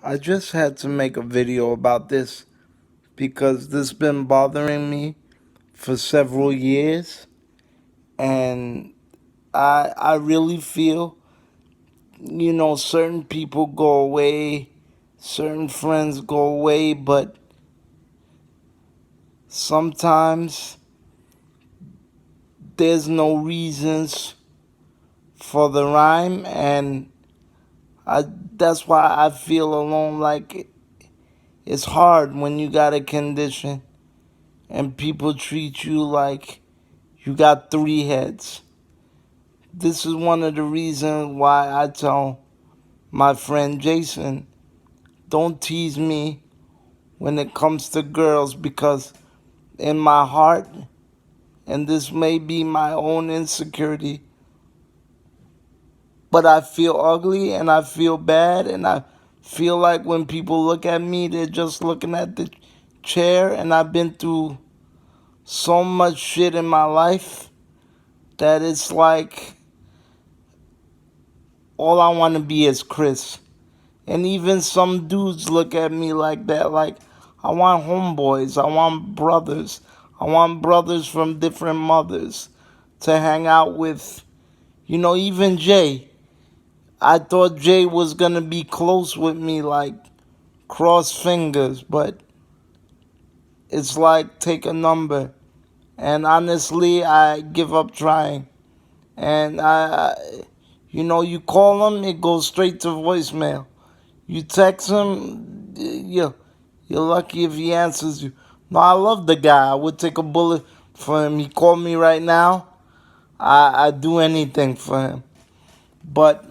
I just had to make a video about this because this been bothering me for several years, and I really feel, certain people go away, certain friends go away, but sometimes there's no reasons for the rhyme, and I that's why I feel alone. Like, it's hard when you got a condition and people treat you like you got three heads. This is one of the reasons why I tell my friend Jason, don't tease me when it comes to girls, because in my heart, and this may be my own insecurity, but I feel ugly and I feel bad, and I feel like when people look at me, they're just looking at the chair, and I've been through so much shit in my life that it's like all I want to be is Chris. And even some dudes look at me like that. Like, I want homeboys. I want brothers. I want brothers from different mothers to hang out with. Even Jay. I thought Jay was going to be close with me, like, cross fingers. But it's like, take a number. And honestly, I give up trying. And you call him, it goes straight to voicemail. You text him, you're lucky if he answers you. No, I love the guy. I would take a bullet for him. He called me right now. I'd do anything for him. But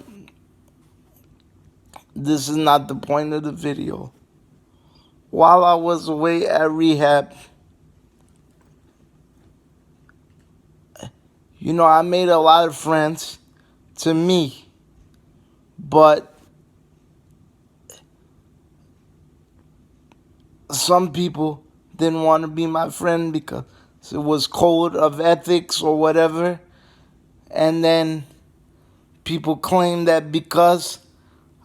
this is not the point of the video. While I was away at rehab, I made a lot of friends to me. But some people didn't want to be my friend because it was code of ethics or whatever. And then people claim that because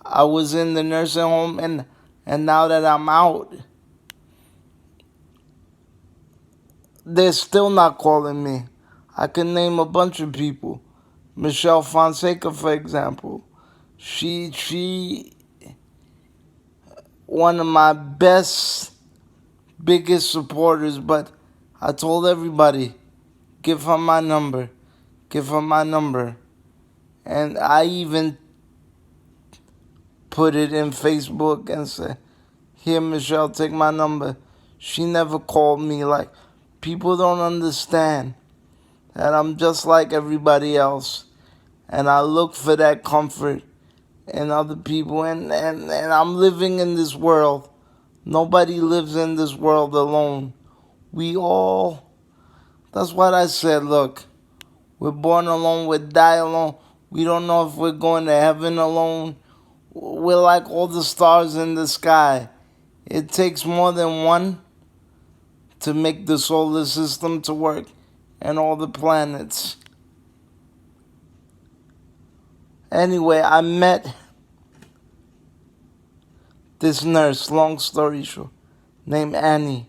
I was in the nursing home and now that I'm out, they're still not calling me. I can name a bunch of people. Michelle Fonseca, for example. She one of my biggest supporters, but I told everybody, give her my number. Give her my number. And I even put it in Facebook and said, here, Michelle, take my number. She never called me. Like, people don't understand that I'm just like everybody else. And I look for that comfort in other people. And I'm living in this world. Nobody lives in this world alone. We all, that's what I said, look, we're born alone, we die alone. We don't know if we're going to heaven alone. We're like all the stars in the sky. It takes more than one to make the solar system to work and all the planets. Anyway, I met this nurse, long story short, named Annie.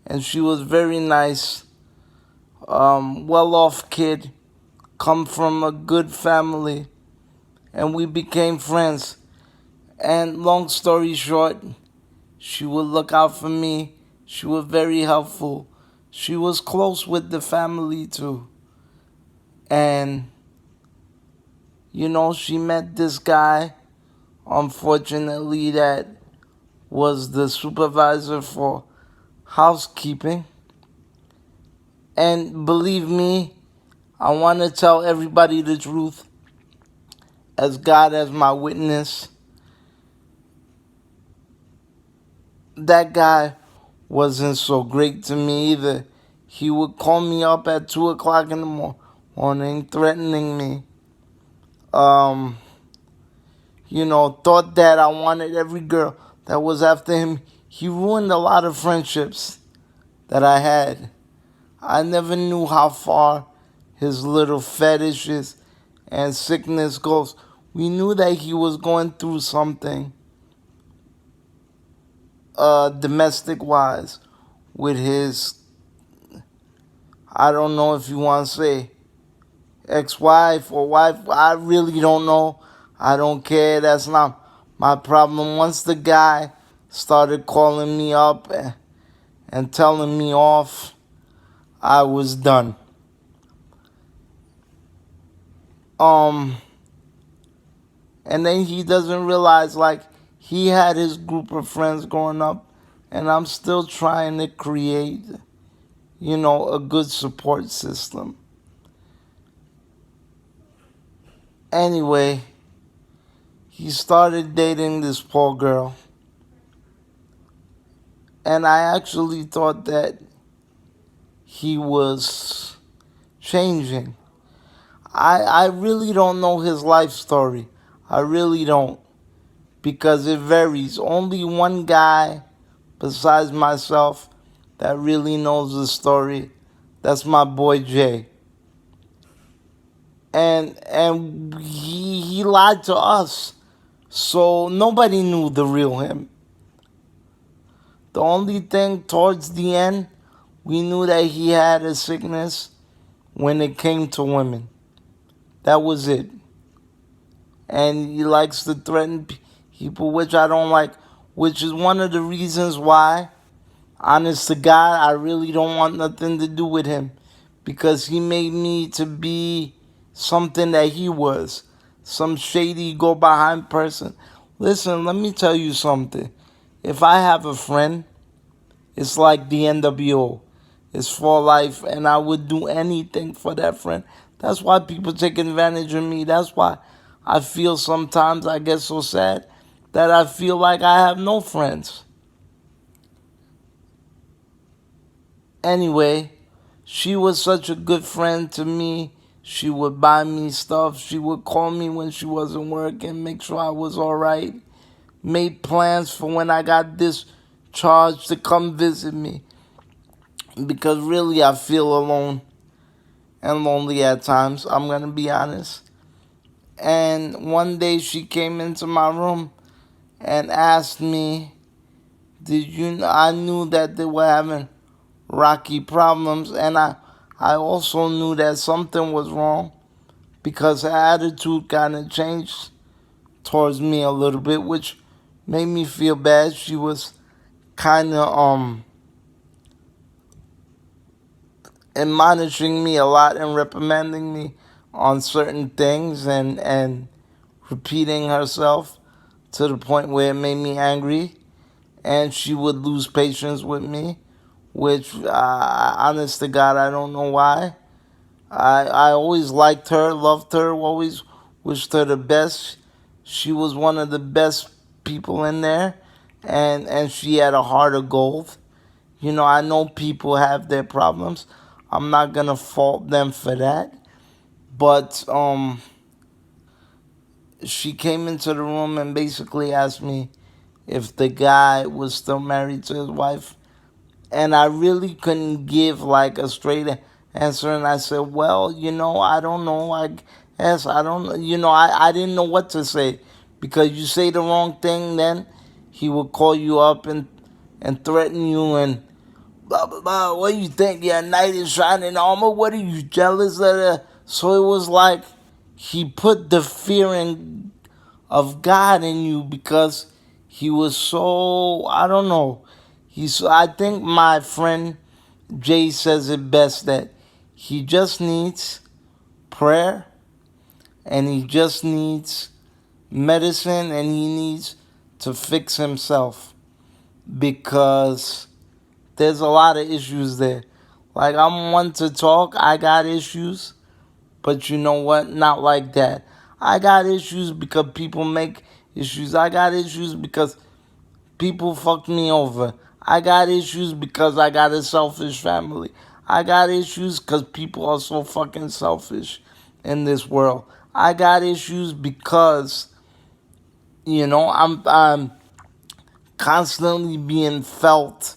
And she was very nice, well-off kid, come from a good family. And we became friends. And long story short, she would look out for me. She was very helpful. She was close with the family too. And, she met this guy, unfortunately, that was the supervisor for housekeeping. And believe me, I want to tell everybody the truth, as God as my witness. That guy wasn't so great to me either. He would call me up at 2 o'clock in the morning, threatening me. Thought that I wanted every girl that was after him. He ruined a lot of friendships that I had. I never knew how far his little fetishes and sickness goes. We knew that he was going through something, domestic wise with his, I don't know if you want to say ex-wife or wife. I really don't know. I don't care. That's not my problem. Once the guy started calling me up and telling me off, I was done. Um, and then he doesn't realize, like, he had his group of friends growing up, and I'm still trying to create, a good support system. Anyway, he started dating this poor girl, and I actually thought that he was changing. I really don't know his life story. I really don't. Because it varies. Only one guy besides myself that really knows the story. That's my boy Jay. And he lied to us. So nobody knew the real him. The only thing towards the end, we knew that he had a sickness when it came to women. That was it. And he likes to threaten people, which I don't like, which is one of the reasons why, honest to God, I really don't want nothing to do with him, because he made me to be something that he was, some shady go behind person. Listen, let me tell you something. If I have a friend, it's like the NWO. It's for life, and I would do anything for that friend. That's why people take advantage of me. That's why I feel sometimes I get so sad that I feel like I have no friends. Anyway, she was such a good friend to me. She would buy me stuff. She would call me when she wasn't working, make sure I was all right. Made plans for when I got discharged to come visit me. Because really, I feel alone and lonely at times. I'm going to be honest. And one day she came into my room and asked me, "Did you know?" I knew that they were having rocky problems, and I also knew that something was wrong because her attitude kind of changed towards me a little bit, which made me feel bad. She was kind of admonishing me a lot and reprimanding me on certain things and repeating herself to the point where it made me angry, and she would lose patience with me, which, honest to God, I don't know why. I always liked her, loved her, always wished her the best. She was one of the best people in there, and she had a heart of gold. I know people have their problems. I'm not gonna fault them for that. But she came into the room and basically asked me if the guy was still married to his wife. And I really couldn't give like a straight answer. And I said, well, I don't know. I guess I don't, I didn't know what to say. Because you say the wrong thing, then he would call you up and threaten you and blah, blah, blah. What do you think? Your knight in shining armor? What are you, jealous of the... So it was like he put the fear of God in you because he was so, I don't know. I think my friend Jay says it best, that he just needs prayer, and he just needs medicine, and he needs to fix himself, because there's a lot of issues there. Like, I'm one to talk. I got issues. But you know what? Not like that. I got issues because people make issues. I got issues because people fucked me over. I got issues because I got a selfish family. I got issues because people are so fucking selfish in this world. I got issues because, I'm constantly being felt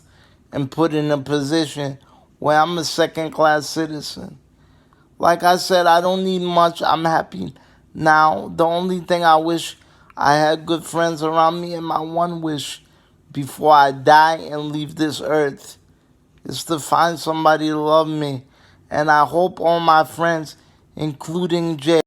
and put in a position where I'm a second class citizen. Like I said, I don't need much. I'm happy now. The only thing I wish, I had good friends around me, and my one wish before I die and leave this earth is to find somebody to love me. And I hope all my friends, including Jay,